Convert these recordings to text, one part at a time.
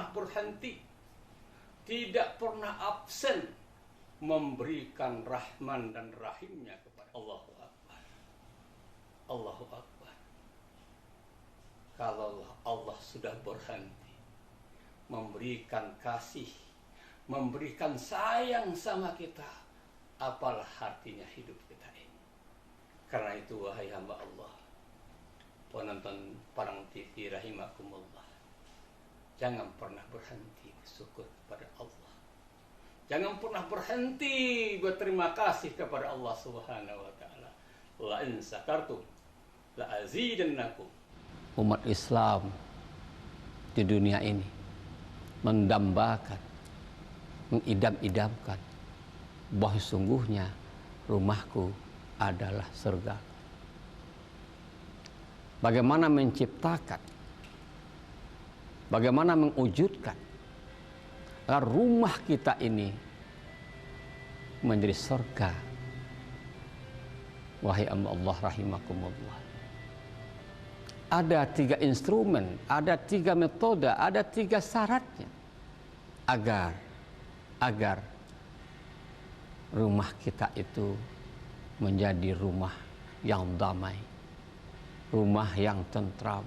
pernah berhenti, tidak pernah absen memberikan Rahman dan Rahimnya kepada Allahu Akbar. Allahu Akbar. Kalau Allah sudah berhenti memberikan kasih, memberikan sayang sama kita, apalah artinya hidup kita ini? Karena itu wahai hamba Allah, penonton Parang TV rahimakumullah, jangan pernah berhenti bersyukur kepada Allah. Jangan pernah berhenti berterima kasih kepada Allah Subhanahu wa taala. La in syakartum la azidannakum. Umat Islam di dunia ini mendambakan, mengidam-idamkan bahwa sungguhnya rumahku adalah surga. Bagaimana menciptakan, bagaimana mewujudkan agar rumah kita ini menjadi surga. Wahai hamba Allah rahimakumullah, ada 3 instrumen, ada 3 metode, ada 3 syaratnya agar rumah kita itu menjadi rumah yang damai, rumah yang tentram,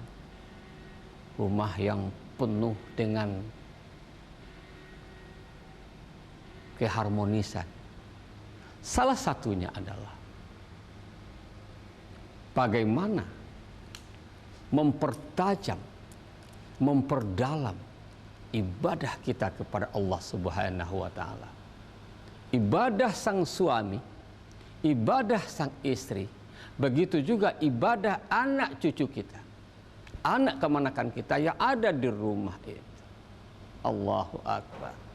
rumah yang penuh dengan keharmonisan. Salah satunya adalah bagaimana mempertajam, memperdalam ibadah kita kepada Allah Subhanahu wa taala. Ibadah sang suami, ibadah sang istri, begitu juga ibadah anak cucu kita, anak kemanakan kita yang ada di rumah itu. Allahu Akbar.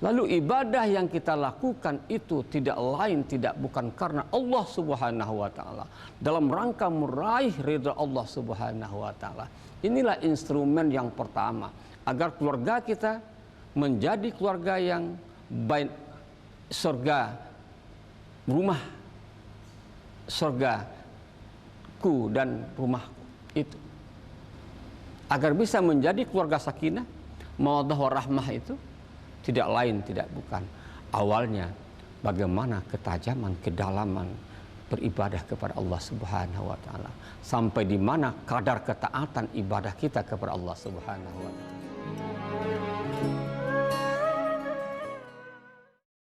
Lalu ibadah yang kita lakukan itu tidak lain tidak bukan karena Allah Subhanahu wa taala, dalam rangka meraih ridha Allah Subhanahu wa taala. Inilah instrumen yang pertama agar keluarga kita menjadi keluarga yang baik, surga, rumah surgaku dan rumahku itu, agar bisa menjadi keluarga sakinah, mawaddah warahmah itu tidak lain tidak bukan awalnya bagaimana ketajaman, kedalaman beribadah kepada Allah Subhanahu wa taala, sampai di mana kadar ketaatan ibadah kita kepada Allah Subhanahu wa taala.